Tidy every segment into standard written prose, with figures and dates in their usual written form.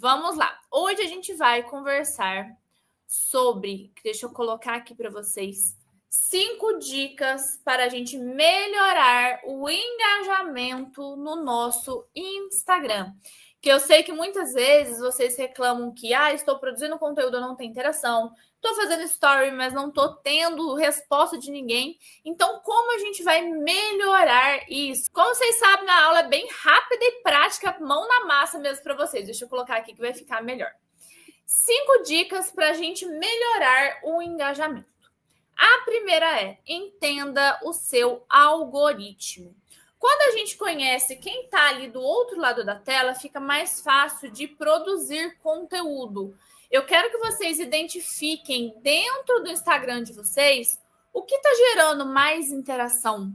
Vamos lá. Hoje a gente vai conversar sobre, deixa eu colocar aqui para vocês, 5 dicas para a gente melhorar o engajamento no nosso Instagram. Que eu sei que muitas vezes vocês reclamam que estou produzindo conteúdo, não tem interação, estou fazendo story, mas não estou tendo resposta de ninguém. Então, como a gente vai melhorar isso? Como vocês sabem, a aula é bem rápida e prática, mão na massa mesmo para vocês. Deixa eu colocar aqui que vai ficar melhor. 5 dicas para a gente melhorar o engajamento. A primeira é: entenda o seu algoritmo. Quando a gente conhece quem está ali do outro lado da tela, fica mais fácil de produzir conteúdo. Eu quero que vocês identifiquem dentro do Instagram de vocês o que está gerando mais interação.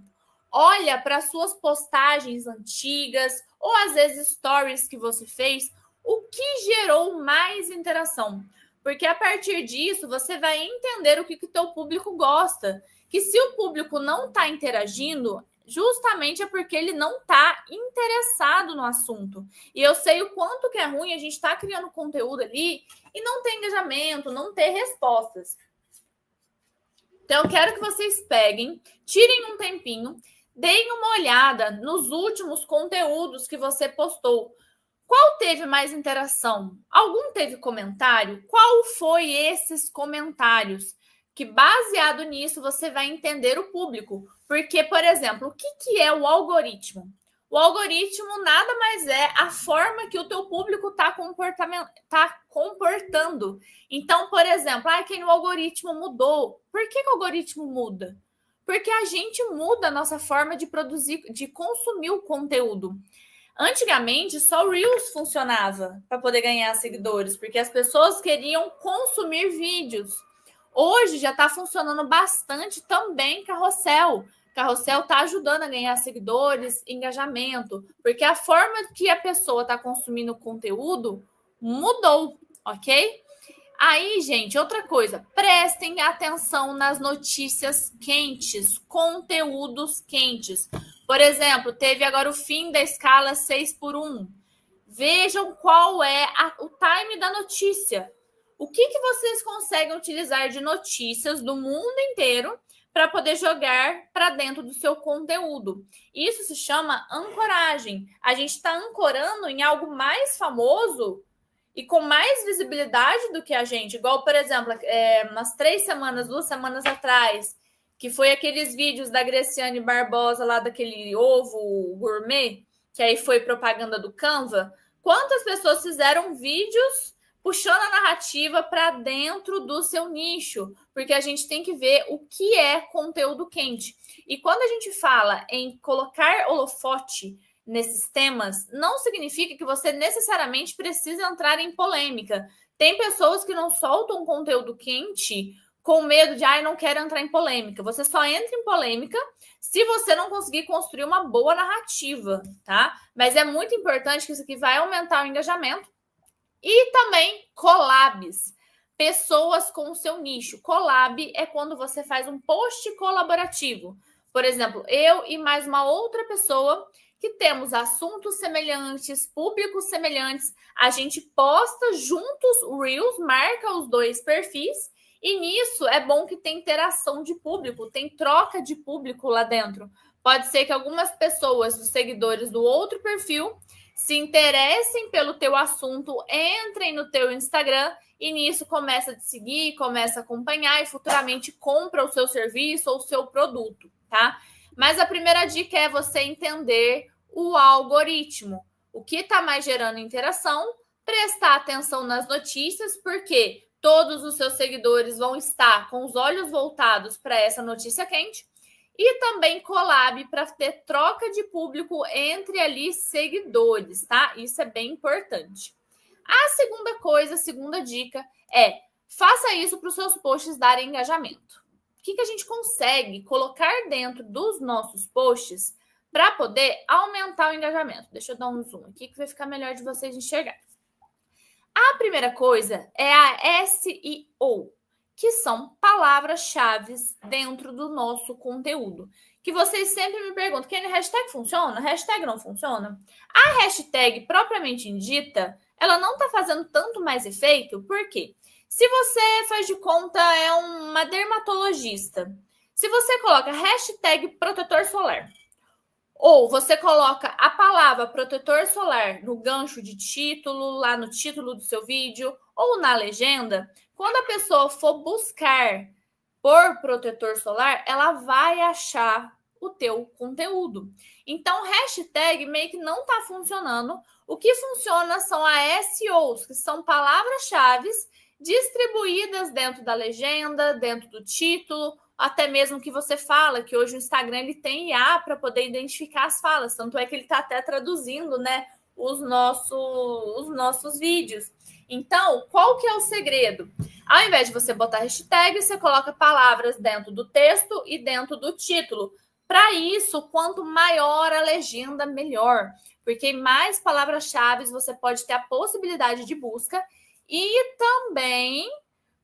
Olha para suas postagens antigas ou às vezes stories que você fez, o que gerou mais interação. Porque a partir disso, você vai entender o que o teu público gosta. Que se o público não está interagindo, justamente é porque ele não está interessado no assunto. E eu sei o quanto que é ruim a gente estar criando conteúdo ali e não ter engajamento, não ter respostas. Então, eu quero que vocês peguem, tirem um tempinho, deem uma olhada nos últimos conteúdos que você postou. Qual teve mais interação? Algum teve comentário? Qual foi esses comentários? Que baseado nisso você vai entender o público. Porque, por exemplo, o que é o algoritmo? O algoritmo nada mais é a forma que o teu público está comportando. Então, por exemplo, que o algoritmo mudou. Por que o algoritmo muda? Porque a gente muda a nossa forma de produzir, de consumir o conteúdo. Antigamente, só o Reels funcionava para poder ganhar seguidores, porque as pessoas queriam consumir vídeos. Hoje já está funcionando bastante também Carrossel. Carrossel está ajudando a ganhar seguidores, engajamento, porque a forma que a pessoa está consumindo conteúdo mudou, ok? Aí, gente, outra coisa, prestem atenção nas notícias quentes, conteúdos quentes. Por exemplo, teve agora o fim da escala 6x1. Vejam qual é o time da notícia. O que vocês conseguem utilizar de notícias do mundo inteiro para poder jogar para dentro do seu conteúdo. Isso se chama ancoragem. A gente está ancorando em algo mais famoso e com mais visibilidade do que a gente. Igual, por exemplo, umas 2 semanas atrás, que foi aqueles vídeos da Graciane Barbosa lá daquele ovo gourmet, que aí foi propaganda do Canva. Quantas pessoas fizeram vídeos puxando a narrativa para dentro do seu nicho? Porque a gente tem que ver o que é conteúdo quente. E quando a gente fala em colocar holofote nesses temas, não significa que você necessariamente precisa entrar em polêmica. Tem pessoas que não soltam conteúdo quente com medo de, não quero entrar em polêmica. Você só entra em polêmica se você não conseguir construir uma boa narrativa, tá? Mas é muito importante que isso aqui vai aumentar o engajamento. E também collabs. Pessoas com o seu nicho. Collab é quando você faz um post colaborativo. Por exemplo, eu e mais uma outra pessoa que temos assuntos semelhantes, públicos semelhantes, a gente posta juntos o Reels, marca os 2 perfis, e nisso é bom que tem interação de público, tem troca de público lá dentro. Pode ser que algumas pessoas, os seguidores do outro perfil, se interessem pelo teu assunto, entrem no teu Instagram e nisso começa a te seguir, começa a acompanhar e futuramente compra o seu serviço ou o seu produto, tá? Mas a primeira dica é você entender o algoritmo. O que está mais gerando interação, prestar atenção nas notícias, porque todos os seus seguidores vão estar com os olhos voltados para essa notícia quente. E também collab para ter troca de público entre ali seguidores, tá? Isso é bem importante. A segunda dica é: faça isso para os seus posts darem engajamento. O que a gente consegue colocar dentro dos nossos posts para poder aumentar o engajamento? Deixa eu dar um zoom aqui que vai ficar melhor de vocês enxergarem. A primeira coisa é a SEO, que são palavras-chave dentro do nosso conteúdo. Que vocês sempre me perguntam, que hashtag funciona? Hashtag não funciona? A hashtag propriamente dita, ela não está fazendo tanto mais efeito. Por quê? Se você faz de conta, é uma dermatologista, se você coloca hashtag protetor solar, ou você coloca a palavra protetor solar no gancho de título, lá no título do seu vídeo, ou na legenda, quando a pessoa for buscar por protetor solar, ela vai achar o teu conteúdo. Então, hashtag meio que não está funcionando. O que funciona são as SEOs, que são palavras-chave distribuídas dentro da legenda, dentro do título, até mesmo que você fala, que hoje o Instagram ele tem IA para poder identificar as falas, tanto é que ele está até traduzindo, né, os nossos vídeos. Então, qual que é o segredo? Ao invés de você botar hashtag, você coloca palavras dentro do texto e dentro do título. Para isso, quanto maior a legenda, melhor, porque mais palavras-chave você pode ter a possibilidade de busca e também,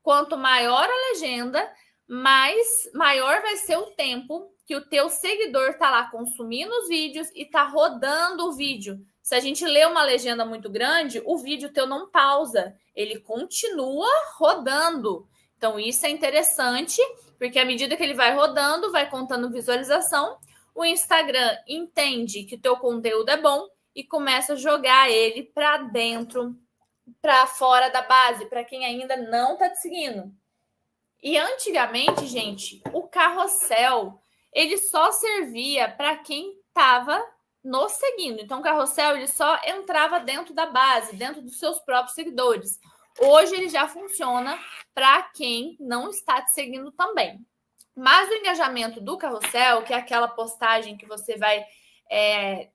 quanto maior a legenda, maior vai ser o tempo que o teu seguidor está lá consumindo os vídeos e está rodando o vídeo. Se a gente lê uma legenda muito grande, o vídeo teu não pausa, ele continua rodando. Então, isso é interessante, porque à medida que ele vai rodando, vai contando visualização, o Instagram entende que o teu conteúdo é bom e começa a jogar ele para dentro, para fora da base, para quem ainda não está te seguindo. E antigamente, gente, o carrossel, ele só servia para quem estava nos seguindo. Então, o carrossel, ele só entrava dentro da base, dentro dos seus próprios seguidores. Hoje, ele já funciona para quem não está te seguindo também. Mas o engajamento do carrossel, que é aquela postagem que você vai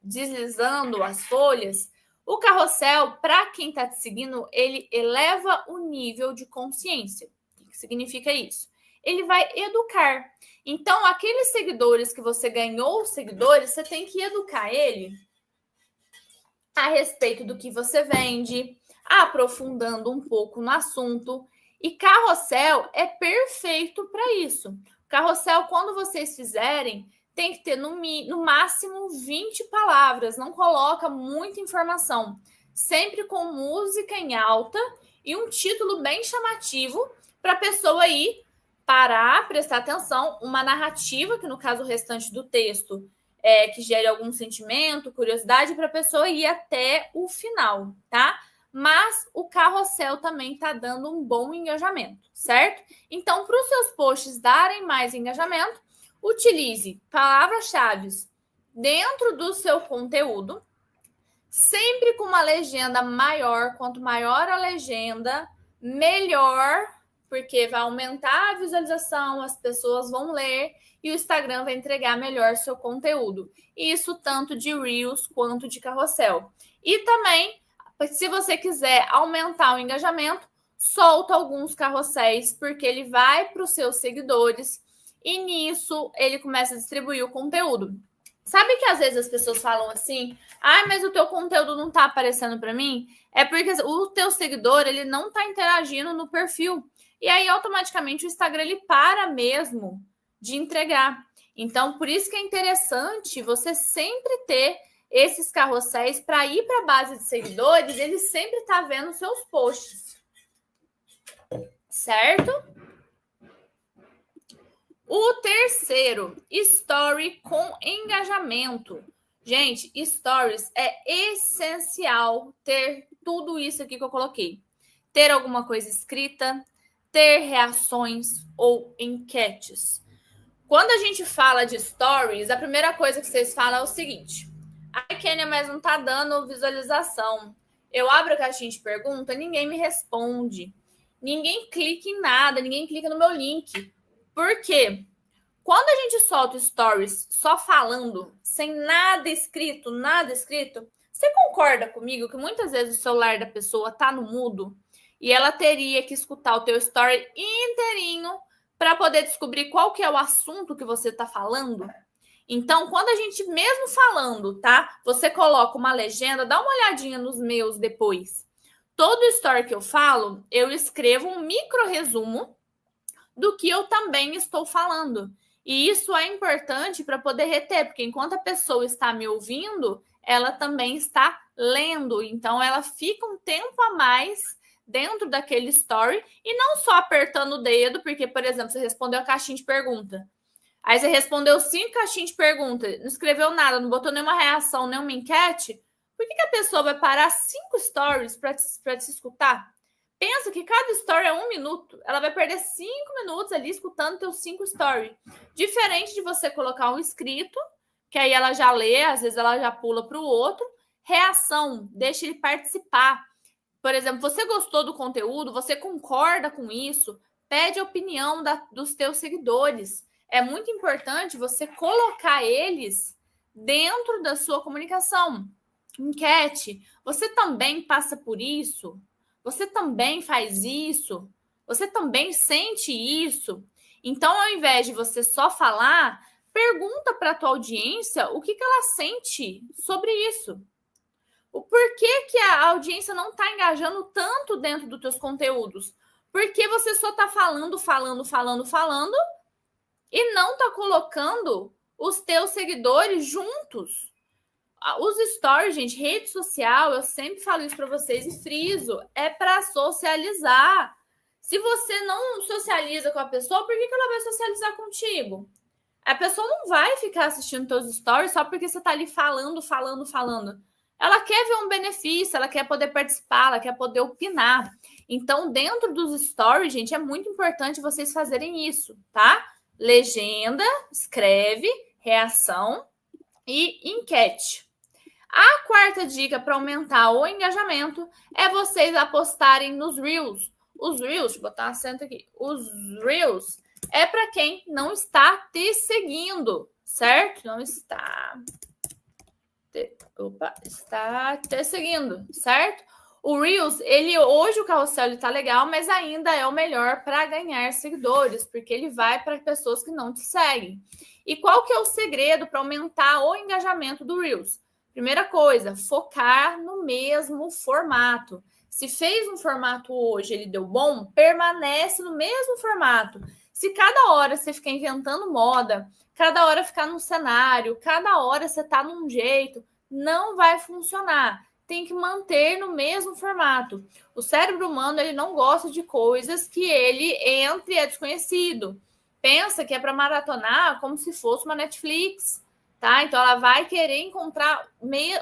deslizando as folhas, o carrossel, para quem está te seguindo, ele eleva o nível de consciência. O que significa isso? Ele vai educar. Então, aqueles seguidores que você ganhou, seguidores, você tem que educar ele a respeito do que você vende, aprofundando um pouco no assunto. E carrossel é perfeito para isso. Carrossel, quando vocês fizerem, tem que ter no máximo 20 palavras. Não coloca muita informação. Sempre com música em alta e um título bem chamativo para a pessoa ir parar, prestar atenção. Uma narrativa, que no caso o restante do texto que gere algum sentimento, curiosidade, para a pessoa ir até o final, tá? Mas o carrossel também está dando um bom engajamento, certo? Então, para os seus posts darem mais engajamento, utilize palavras-chave dentro do seu conteúdo, sempre com uma legenda maior. Quanto maior a legenda, melhor, porque vai aumentar a visualização, as pessoas vão ler e o Instagram vai entregar melhor seu conteúdo. Isso tanto de Reels quanto de carrossel. E também, se você quiser aumentar o engajamento, solta alguns carrosséis, porque ele vai para os seus seguidores e nisso ele começa a distribuir o conteúdo. Sabe que às vezes as pessoas falam assim, mas o teu conteúdo não está aparecendo para mim? É porque o teu seguidor, ele não está interagindo no perfil. E aí, automaticamente, o Instagram, ele para mesmo de entregar. Então, por isso que é interessante você sempre ter esses carrosséis para ir para a base de seguidores, ele sempre está vendo seus posts. Certo? O terceiro, story com engajamento. Gente, stories é essencial ter tudo isso aqui que eu coloquei. Ter alguma coisa escrita, ter reações ou enquetes. Quando a gente fala de stories, a primeira coisa que vocês falam é o seguinte: ai, Kênia, mas não tá dando visualização. Eu abro a caixinha de pergunta, ninguém me responde. Ninguém clica em nada, ninguém clica no meu link. Por quê? Quando a gente solta stories só falando, sem nada escrito, você concorda comigo que muitas vezes o celular da pessoa tá no mudo e ela teria que escutar o teu story inteirinho para poder descobrir qual que é o assunto que você tá falando? Então, quando a gente, mesmo falando, tá? Você coloca uma legenda, dá uma olhadinha nos meus depois. Todo story que eu falo, eu escrevo um micro resumo do que eu também estou falando. E isso é importante para poder reter, porque enquanto a pessoa está me ouvindo, ela também está lendo. Então, ela fica um tempo a mais dentro daquele story e não só apertando o dedo, porque, por exemplo, você respondeu a caixinha de pergunta. Aí você respondeu 5 caixinhas de pergunta, não escreveu nada, não botou nenhuma reação, nenhuma enquete. Por que a pessoa vai parar 5 stories para te escutar? Pensa que cada story é 1 minuto. Ela vai perder 5 minutos ali escutando teus 5 stories. Diferente de você colocar um escrito, que aí ela já lê, às vezes ela já pula para o outro. Reação, deixa ele participar. Por exemplo, você gostou do conteúdo, você concorda com isso, pede a opinião dos teus seguidores. É muito importante você colocar eles dentro da sua comunicação. Enquete, você também passa por isso? Você também faz isso? Você também sente isso? Então, ao invés de você só falar, pergunta para a tua audiência o que ela sente sobre isso. O porquê que a audiência não está engajando tanto dentro dos teus conteúdos? Porque você só está falando e não está colocando os teus seguidores juntos. Os stories, gente, rede social, eu sempre falo isso para vocês e friso, é para socializar. Se você não socializa com a pessoa, por que ela vai socializar contigo? A pessoa não vai ficar assistindo teus stories só porque você está ali falando. Ela quer ver um benefício, ela quer poder participar, ela quer poder opinar. Então, dentro dos stories, gente, é muito importante vocês fazerem isso, tá? Legenda, escreve, reação e enquete. A quarta dica para aumentar o engajamento é vocês apostarem nos Reels. Os Reels, deixa eu botar um acento aqui. Os Reels é para quem não está te seguindo, certo? Não está... está te seguindo, certo? O Reels, hoje o carrossel está legal, mas ainda é o melhor para ganhar seguidores, porque ele vai para pessoas que não te seguem. E qual que é o segredo para aumentar o engajamento do Reels? Primeira coisa, focar no mesmo formato. Se fez um formato hoje, ele deu bom, permanece no mesmo formato. Se cada hora você ficar inventando moda, cada hora ficar num cenário, cada hora você tá num jeito, não vai funcionar. Tem que manter no mesmo formato. O cérebro humano, ele não gosta de coisas que ele entre e é desconhecido. Pensa que é para maratonar como se fosse uma Netflix, tá? Então, ela vai querer encontrar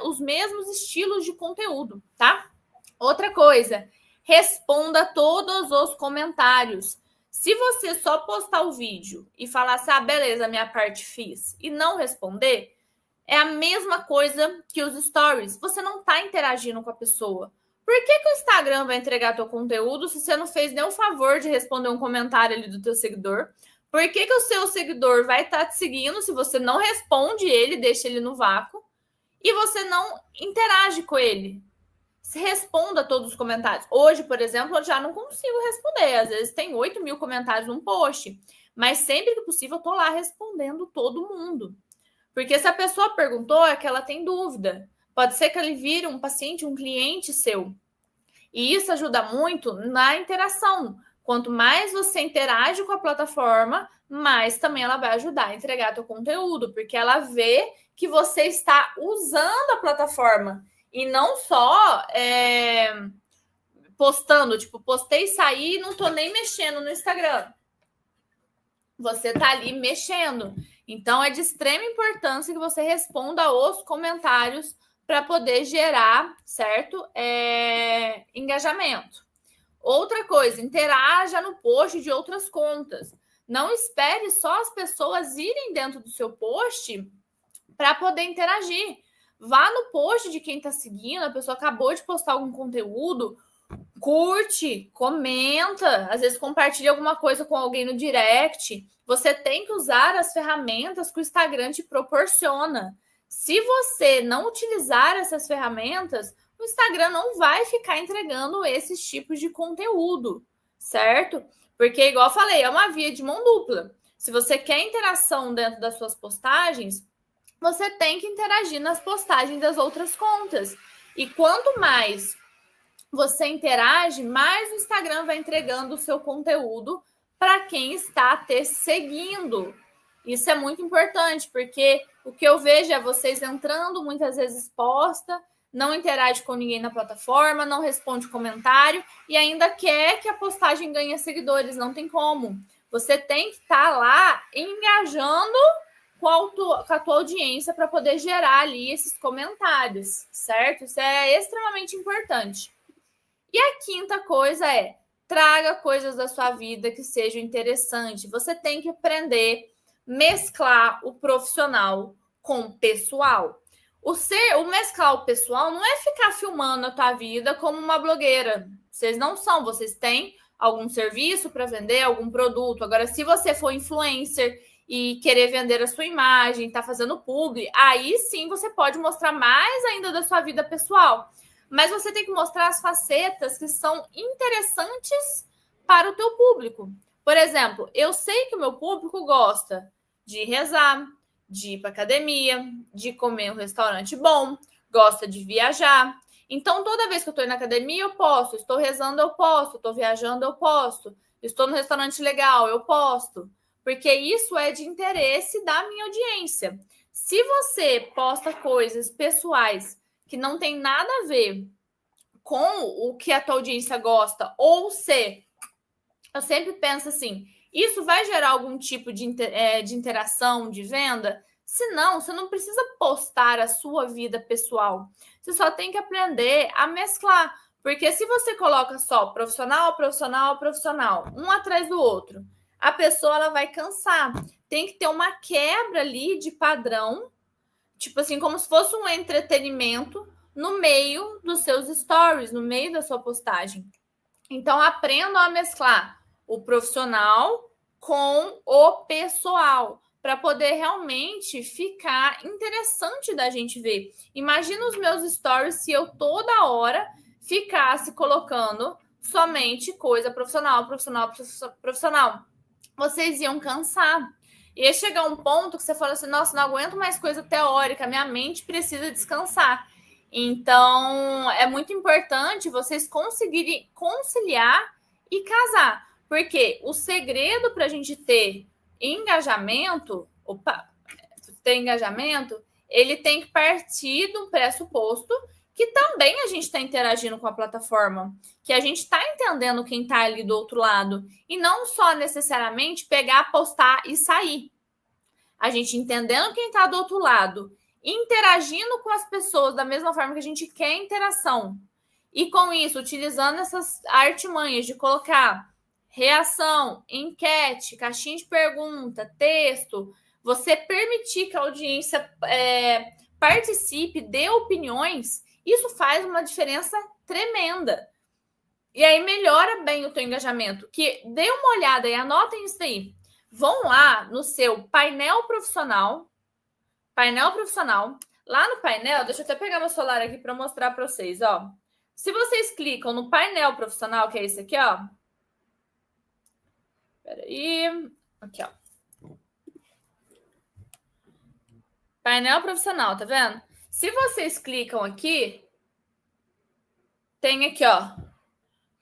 os mesmos estilos de conteúdo, tá? Outra coisa, responda todos os comentários. Se você só postar o vídeo e falar assim, beleza, minha parte fiz, e não responder, é a mesma coisa que os stories. Você não está interagindo com a pessoa. Por que o Instagram vai entregar teu conteúdo se você não fez nenhum favor de responder um comentário ali do teu seguidor? Por que o seu seguidor vai estar te seguindo se você não responde ele, deixa ele no vácuo, e você não interage com ele? Se responda todos os comentários. Hoje, por exemplo, eu já não consigo responder. Às vezes tem 8.000 comentários num post, mas sempre que possível eu tô lá respondendo todo mundo. Porque se a pessoa perguntou, é que ela tem dúvida. Pode ser que ele vire um paciente, um cliente seu. E isso ajuda muito na interação. Quanto mais você interage com a plataforma, mais também ela vai ajudar a entregar teu conteúdo, porque ela vê que você está usando a plataforma e não só postando, tipo, postei, saí e não tô nem mexendo no Instagram. Você tá ali mexendo. Então, é de extrema importância que você responda os comentários para poder gerar, certo? Engajamento. Outra coisa, interaja no post de outras contas. Não espere só as pessoas irem dentro do seu post para poder interagir. Vá no post de quem está seguindo, a pessoa acabou de postar algum conteúdo, curte, comenta, às vezes compartilha alguma coisa com alguém no direct. Você tem que usar as ferramentas que o Instagram te proporciona. Se você não utilizar essas ferramentas, o Instagram não vai ficar entregando esses tipos de conteúdo, certo? Porque, igual eu falei, é uma via de mão dupla. Se você quer interação dentro das suas postagens, você tem que interagir nas postagens das outras contas. E quanto mais você interage, mais o Instagram vai entregando o seu conteúdo para quem está te seguindo. Isso é muito importante, porque o que eu vejo é vocês entrando, muitas vezes posta, não interage com ninguém na plataforma, não responde comentário e ainda quer que a postagem ganhe seguidores. Não tem como. Você tem que estar lá engajando com a tua audiência para poder gerar ali esses comentários, certo? Isso é extremamente importante. E a quinta coisa é: traga coisas da sua vida que sejam interessantes. Você tem que aprender a mesclar o profissional com o pessoal. O mesclar o pessoal não é ficar filmando a tua vida como uma blogueira. Vocês não são, vocês têm algum serviço para vender, algum produto. Agora, se você for influencer e querer vender a sua imagem, tá fazendo publi, aí sim você pode mostrar mais ainda da sua vida pessoal. Mas você tem que mostrar as facetas que são interessantes para o teu público. Por exemplo, eu sei que o meu público gosta de rezar, de ir para academia, de comer em um restaurante bom, gosta de viajar. Então, toda vez que eu estou na academia, eu posto. Estou rezando, eu posto. Estou viajando, eu posto. Estou no restaurante legal, eu posto. Porque isso é de interesse da minha audiência. Se você posta coisas pessoais que não tem nada a ver com o que a tua audiência gosta, ou se eu sempre penso assim, isso vai gerar algum tipo de interação, de venda? Se não, você não precisa postar a sua vida pessoal. Você só tem que aprender a mesclar. Porque se você coloca só profissional, profissional, profissional, um atrás do outro, a pessoa ela vai cansar. Tem que ter uma quebra ali de padrão, tipo assim, como se fosse um entretenimento no meio dos seus stories, no meio da sua postagem. Então, aprendam a mesclar o profissional com o pessoal, para poder realmente ficar interessante da gente ver. Imagina os meus stories se eu toda hora ficasse colocando somente coisa profissional, profissional, profissional. Vocês iam cansar. Ia chegar um ponto que você fala assim, nossa, não aguento mais coisa teórica, minha mente precisa descansar. Então, é muito importante vocês conseguirem conciliar e casar. Porque o segredo para a gente ter engajamento, ele tem que partir de um pressuposto que também a gente está interagindo com a plataforma, que a gente está entendendo quem está ali do outro lado, e não só necessariamente pegar, postar e sair. A gente entendendo quem está do outro lado, interagindo com as pessoas da mesma forma que a gente quer interação. E com isso, utilizando essas artimanhas de colocar reação, enquete, caixinha de pergunta, texto, você permitir que a audiência participe, dê opiniões, isso faz uma diferença tremenda. E aí melhora bem o teu engajamento. Que dê uma olhada e anotem isso aí. Vão lá no seu painel profissional. Lá no painel, deixa eu até pegar meu celular aqui para mostrar para vocês, ó. Se vocês clicam no painel profissional, que é esse aqui, ó. Peraí. Aqui, ó. Painel profissional, tá vendo? Se vocês clicam aqui, tem aqui, ó.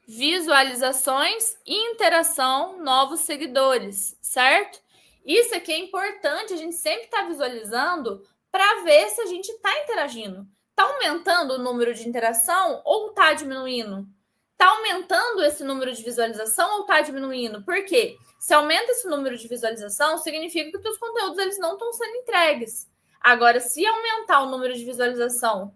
Visualizações, interação, novos seguidores, certo? Isso aqui é importante, a gente sempre está visualizando para ver se a gente está interagindo. Está aumentando o número de interação ou está diminuindo? Está aumentando esse número de visualização ou está diminuindo? Por quê? Se aumenta esse número de visualização, significa que os teus conteúdos eles não estão sendo entregues. Agora, se aumentar o número de visualização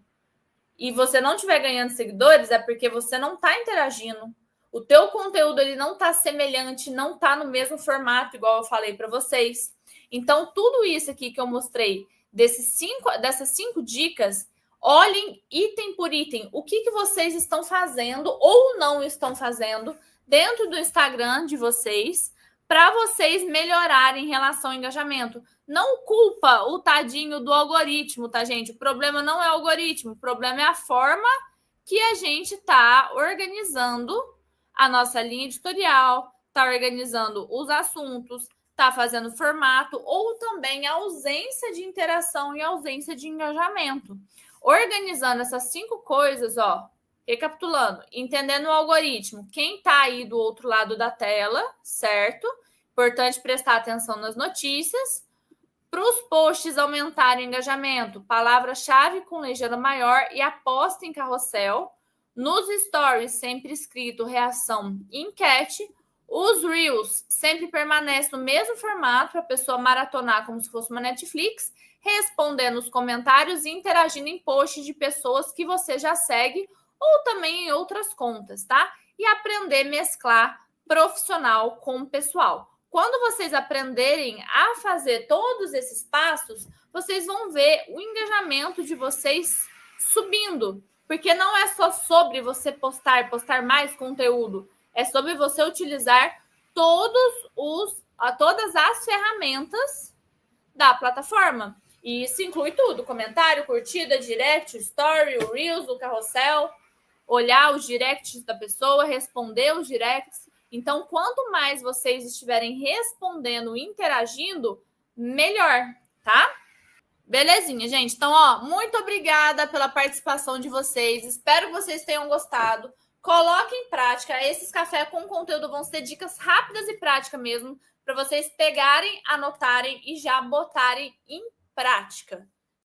e você não estiver ganhando seguidores, é porque você não está interagindo. O teu conteúdo ele não está semelhante, não está no mesmo formato, igual eu falei para vocês. Então, tudo isso aqui que eu mostrei, dessas 5 dicas, olhem item por item o que vocês estão fazendo ou não estão fazendo dentro do Instagram de vocês para vocês melhorarem em relação ao engajamento. Não culpa o tadinho do algoritmo, tá, gente? O problema não é o algoritmo, o problema é a forma que a gente está organizando a nossa linha editorial, está organizando os assuntos, está fazendo formato, ou também a ausência de interação e ausência de engajamento. Organizando essas 5 coisas, ó, recapitulando, entendendo o algoritmo, quem está aí do outro lado da tela, certo? Importante prestar atenção nas notícias. Para os posts aumentarem o engajamento, palavra-chave com legenda maior e aposta em carrossel. Nos stories, sempre escrito reação e enquete. Os Reels sempre permanecem no mesmo formato para a pessoa maratonar como se fosse uma Netflix, respondendo os comentários e interagindo em posts de pessoas que você já segue ou também em outras contas, tá? E aprender a mesclar profissional com pessoal. Quando vocês aprenderem a fazer todos esses passos, vocês vão ver o engajamento de vocês subindo. Porque não é só sobre você postar mais conteúdo. É sobre você utilizar todas as ferramentas da plataforma. E isso inclui tudo: comentário, curtida, direct, story, o Reels, o carrossel, olhar os directs da pessoa, responder os directs. Então, quanto mais vocês estiverem respondendo, interagindo, melhor, tá? Belezinha, gente. Então, ó, muito obrigada pela participação de vocês. Espero que vocês tenham gostado. Coloquem em prática. Esses cafés com conteúdo vão ser dicas rápidas e práticas mesmo, para vocês pegarem, anotarem e já botarem em prática.